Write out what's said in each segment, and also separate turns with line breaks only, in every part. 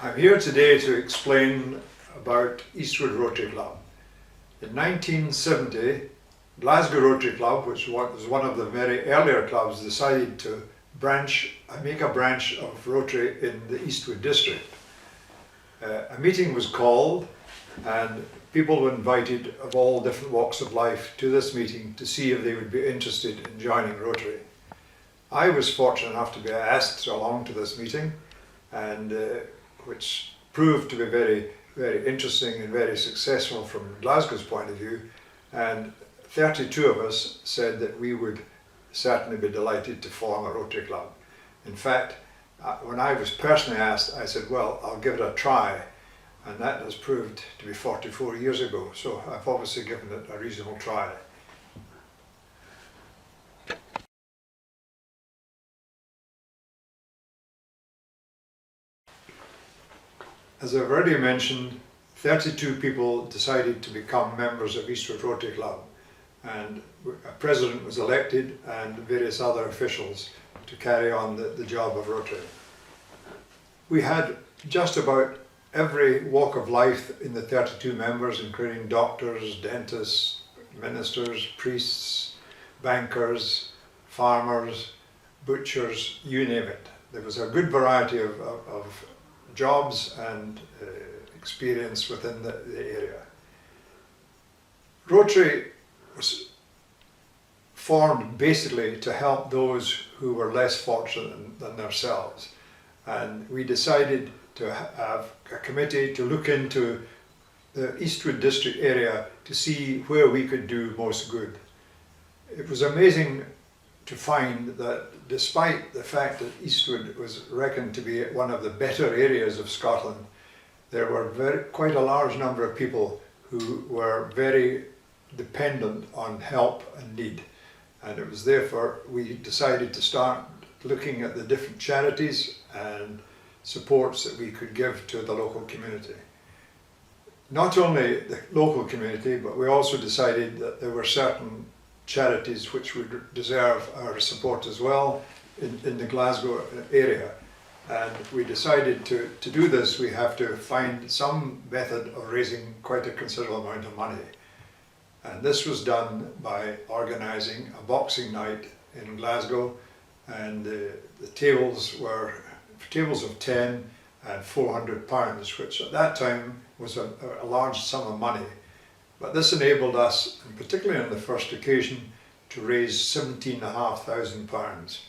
I'm here today to explain about Eastwood Rotary Club. In 1970, Glasgow Rotary Club, which was one of the very earlier clubs, decided to make a branch of Rotary in the Eastwood district. A meeting was called and people were invited of all different walks of life to this meeting to see if they would be interested in joining Rotary. I was fortunate enough to be asked along to this meeting, and which proved to be very, very interesting and very successful from Glasgow's point of view. And 32 of us said that we would certainly be delighted to form a Rotary Club. In fact, when I was personally asked, I said, well, I'll give it a try. And that has proved to be 44 years ago. So I've obviously given it a reasonable try. As I've already mentioned, 32 people decided to become members of Eastwood Rotary Club, and a president was elected and various other officials to carry on the job of Rotary. We had just about every walk of life in the 32 members, including doctors, dentists, ministers, priests, bankers, farmers, butchers, you name it. There was a good variety of jobs and experience within the area. Rotary was formed basically to help those who were less fortunate than themselves, and we decided to have a committee to look into the Eastwood district area to see where we could do most good. It was amazing to find that despite the fact that Eastwood was reckoned to be one of the better areas of Scotland, there were quite a large number of people who were very dependent on help and need. And it was therefore we decided to start looking at the different charities and supports that we could give to the local community. Not only the local community, but we also decided that there were certain charities which would deserve our support as well in the Glasgow area. And we decided to do this, we have to find some method of raising quite a considerable amount of money. And this was done by organising a boxing night in Glasgow, and the tables were tables of 10 and £400, which at that time was a large sum of money. But this enabled us, and particularly on the first occasion, to raise £17,500,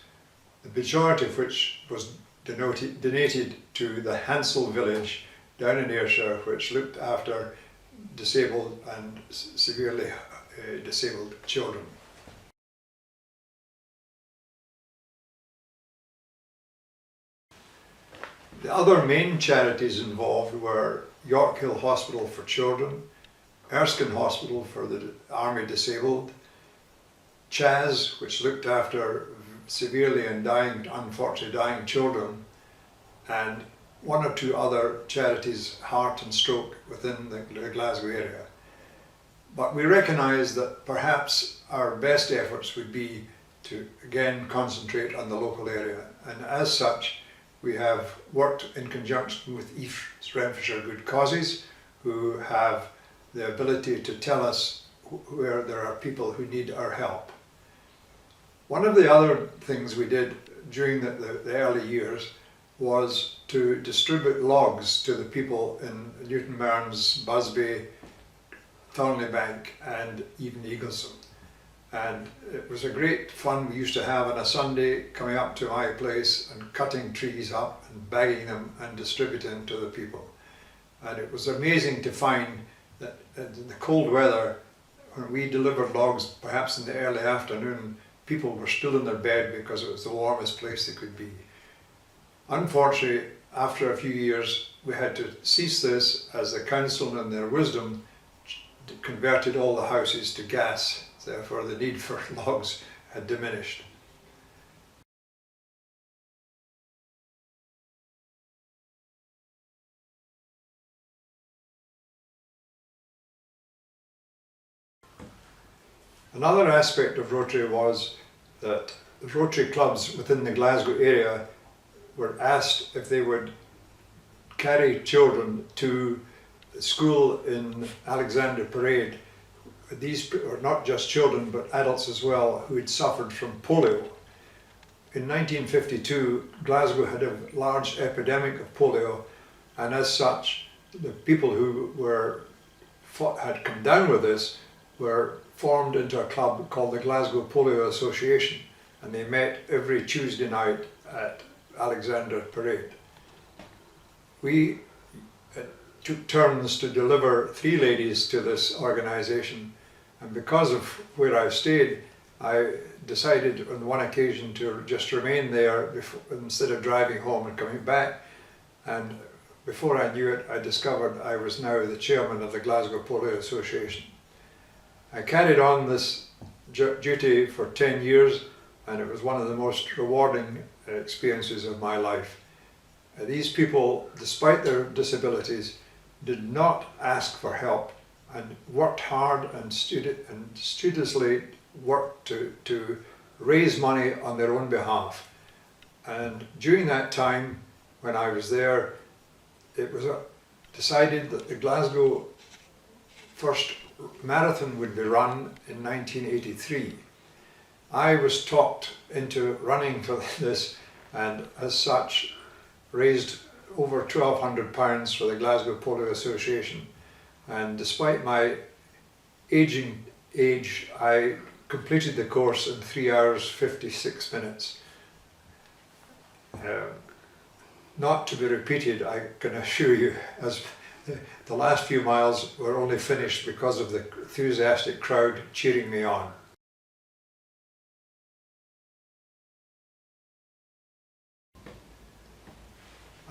the majority of which was donated to the Hansel village down in Ayrshire, which looked after disabled and severely disabled children. The other main charities involved were York Hill Hospital for Children, Erskine Hospital for the Army Disabled, Chas, which looked after severely and unfortunately dying children, and one or two other charities, Heart and Stroke, within the Glasgow area. But we recognised that perhaps our best efforts would be to again concentrate on the local area, and as such we have worked in conjunction with East Renfrewshire Good Causes, who have the ability to tell us where there are people who need our help. One of the other things we did during the early years was to distribute logs to the people in Newton Mearns, Busby, Thornleybank and even Eagleson. And it was a great fun we used to have on a Sunday, coming up to my place and cutting trees up and bagging them and distributing them to the people. And it was amazing to find that in the cold weather, when we delivered logs, perhaps in the early afternoon, people were still in their bed because it was the warmest place they could be. Unfortunately, after a few years, we had to cease this as the council in their wisdom converted all the houses to gas. Therefore, the need for logs had diminished. Another aspect of Rotary was that the Rotary clubs within the Glasgow area were asked if they would carry children to school in Alexander Parade. These are not just children but adults as well who had suffered from polio. In 1952, Glasgow had a large epidemic of polio, and as such, the people who had come down with this were formed into a club called the Glasgow Polio Association, and they met every Tuesday night at Alexander Parade. We took turns to deliver 3 ladies to this organisation, and because of where I stayed, I decided on one occasion to just remain there instead of driving home and coming back, and before I knew it, I discovered I was now the chairman of the Glasgow Polio Association. I carried on this duty for 10 years, and it was one of the most rewarding experiences of my life. These people, despite their disabilities, did not ask for help and worked hard and studiously worked to raise money on their own behalf. And during that time, when I was there, it was decided that the Glasgow first marathon would be run in 1983. I was talked into running for this, and as such raised over £1,200 for the Glasgow Polio Association. And despite my aging age, I completed the course in 3 hours 56 minutes. Not to be repeated, I can assure you, as the last few miles were only finished because of the enthusiastic crowd cheering me on.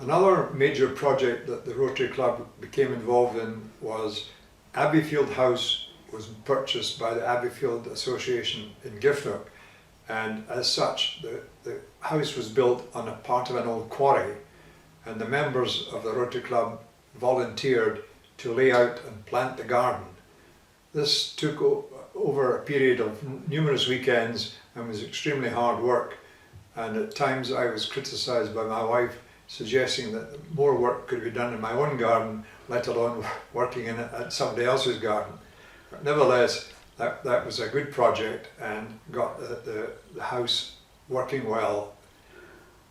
Another major project that the Rotary Club became involved in was Abbeyfield House was purchased by the Abbeyfield Association in Giffnock, and as such the house was built on a part of an old quarry, and the members of the Rotary Club volunteered to lay out and plant the garden. This took over a period of numerous weekends and was extremely hard work, and at times I was criticised by my wife, suggesting that more work could be done in my own garden, let alone working at somebody else's garden. But nevertheless, that was a good project and got the house working well.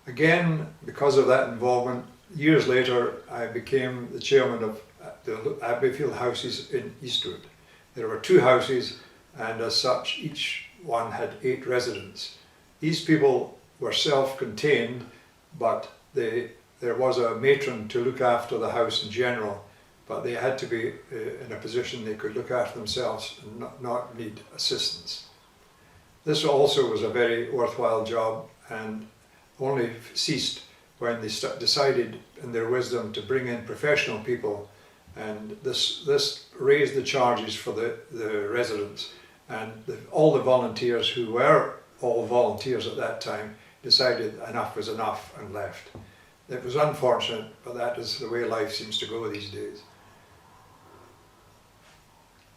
Again, because of that involvement, years later I became the chairman of the Abbeyfield houses in Eastwood. There were 2 houses, and as such each one had 8 residents. These people were self-contained, but there was a matron to look after the house in general, but they had to be in a position they could look after themselves and not need assistance. This also was a very worthwhile job, and only ceased when they decided in their wisdom to bring in professional people, and this raised the charges for the residents, and all the volunteers, who were all volunteers at that time, decided enough was enough and left. It was unfortunate, but that is the way life seems to go these days.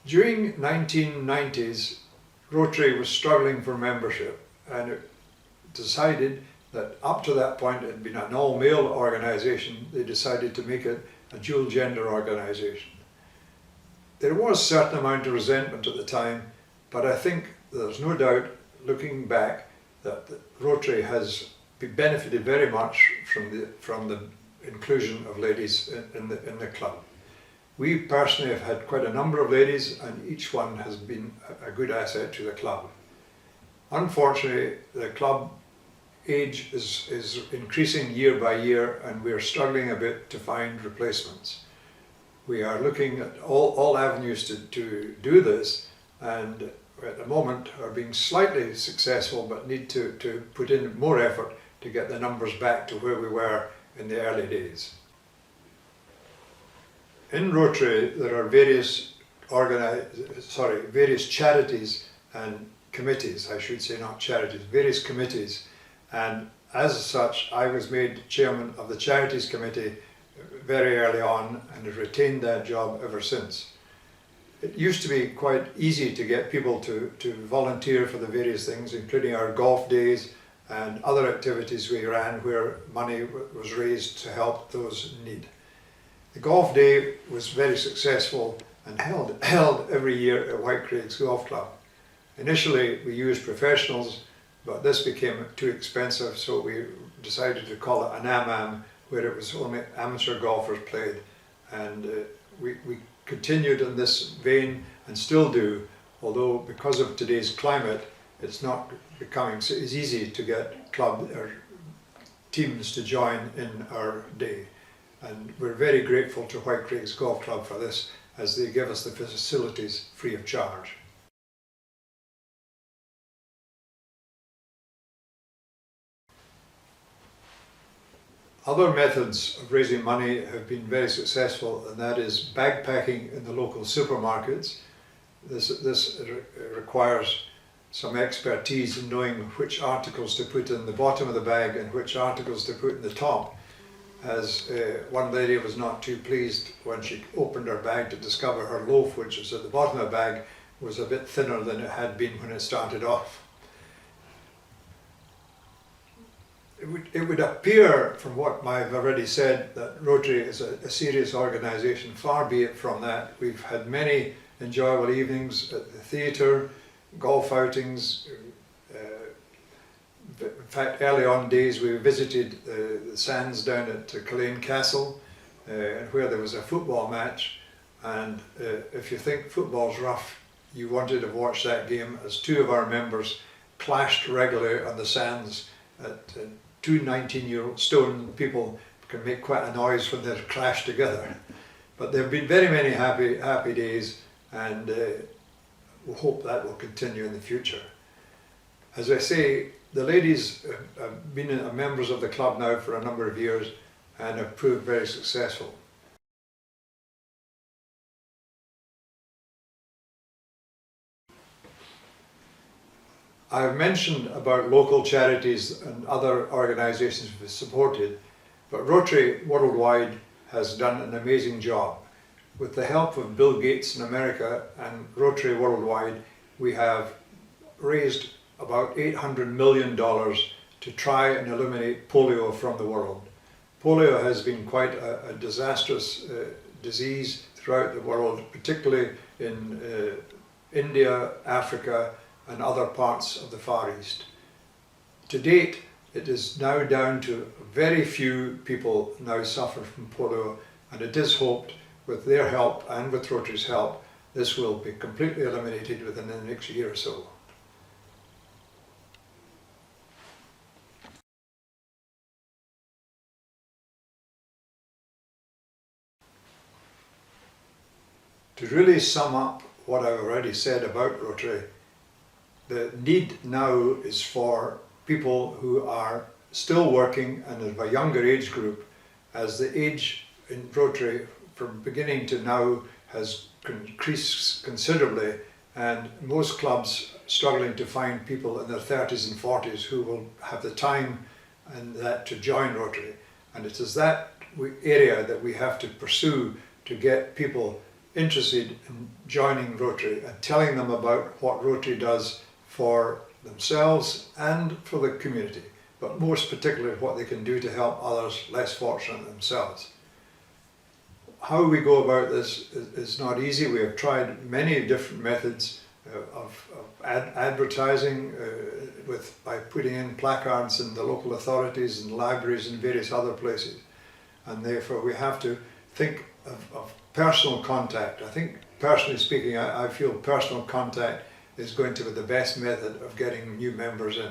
During 1990s, Rotary was struggling for membership, and it decided that up to that point it had been an all-male organisation. They decided to make it a dual-gender organisation. There was a certain amount of resentment at the time, but I think there's no doubt, looking back, that Rotary has benefited very much from the inclusion of ladies in the club. We personally have had quite a number of ladies, and each one has been a good asset to the club. Unfortunately, the club age is increasing year by year, and we are struggling a bit to find replacements. We are looking at all avenues to do this, and at the moment are being slightly successful, but need to put in more effort to get the numbers back to where we were in the early days. In Rotary there are various charities and committees, I should say, not charities, various committees, and as such I was made chairman of the Charities Committee very early on and have retained that job ever since. It used to be quite easy to get people to volunteer for the various things, including our golf days and other activities we ran where money was raised to help those in need. The golf day was very successful and held every year at White Craigs Golf Club. Initially we used professionals, but this became too expensive, so we decided to call it an am, where it was only amateur golfers played. And we continued in this vein and still do, although because of today's climate it's not becoming so easy to get club or teams to join in our day. And we're very grateful to White Craigs Golf Club for this, as they give us the facilities free of charge. Other methods of raising money have been very successful, and that is bagpacking in the local supermarkets. This requires some expertise in knowing which articles to put in the bottom of the bag and which articles to put in the top. As one lady was not too pleased when she opened her bag to discover her loaf, which was at the bottom of the bag, was a bit thinner than it had been when it started off. It would appear from what I've already said that Rotary is a serious organisation. Far be it from that. We've had many enjoyable evenings at the theatre, golf outings. In fact, early on days we visited the sands down at Culzean Castle, where there was a football match, and if you think football's rough, you wanted to watch that game, as two of our members clashed regularly on the sands. Two 19-year-old stone people can make quite a noise when they're clashed together. But there have been very many happy days, and we hope that will continue in the future. As I say, the ladies have been members of the club now for a number of years and have proved very successful. I've mentioned about local charities and other organisations we've supported, but Rotary Worldwide has done an amazing job. With the help of Bill Gates in America and Rotary Worldwide, we have raised about $800 million to try and eliminate polio from the world. Polio has been quite a disastrous disease throughout the world, particularly in India, Africa, and other parts of the Far East. To date, it is now down to very few people now suffer from polio, and it is hoped with their help and with Rotary's help, this will be completely eliminated within the next year or so. To really sum up what I've already said about Rotary, the need now is for people who are still working and of a younger age group, as the age in Rotary from beginning to now has increased considerably, and most clubs struggling to find people in their 30s and 40s who will have the time and that to join Rotary. And it is that area that we have to pursue to get people interested in joining Rotary and telling them about what Rotary does for themselves and for the community, but most particularly what they can do to help others less fortunate than themselves. How we go about this is not easy. We have tried many different methods of advertising by putting in placards in the local authorities and libraries and various other places, and therefore we have to think of personal contact. I think, personally speaking, I feel personal contact is going to be the best method of getting new members in,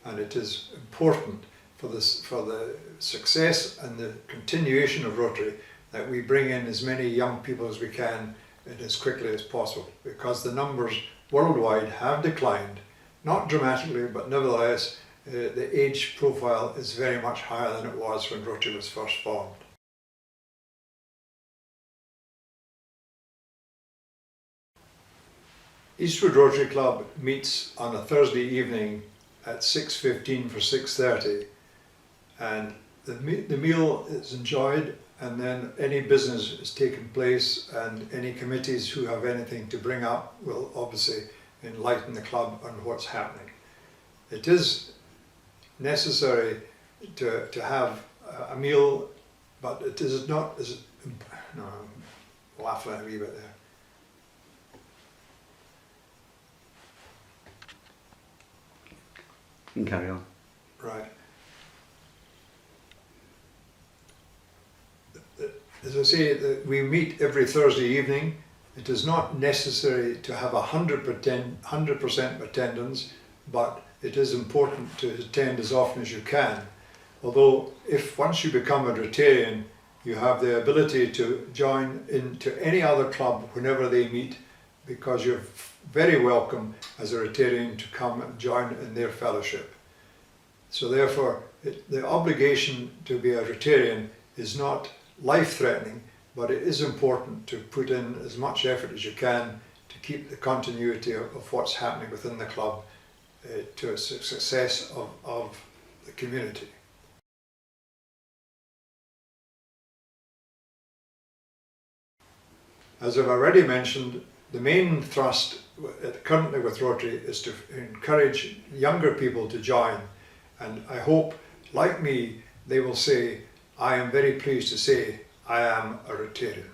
and it is important for the success and the continuation of Rotary that we bring in as many young people as we can and as quickly as possible, because the numbers worldwide have declined, not dramatically, but nevertheless the age profile is very much higher than it was when Rotary was first formed. Eastwood Rotary Club meets on a Thursday evening at 6:15 for 6:30, and the meal is enjoyed, and then any business is taken place, and any committees who have anything to bring up will obviously enlighten the club on what's happening. It is necessary to have a meal, but it is not no, I'm laughing a wee bit there.
You can carry on.
Right. As I say, we meet every Thursday evening. It is not necessary to have 100% attendance, but it is important to attend as often as you can. Although, if once you become a Rotarian, you have the ability to join into any other club whenever they meet, because you're very welcome as a Rotarian to come and join in their fellowship. So therefore, the obligation to be a Rotarian is not life-threatening, but it is important to put in as much effort as you can to keep the continuity of what's happening within the club to a success of the community. As I've already mentioned, the main thrust currently with Rotary is to encourage younger people to join, and I hope, like me, they will say, I am very pleased to say I am a Rotarian.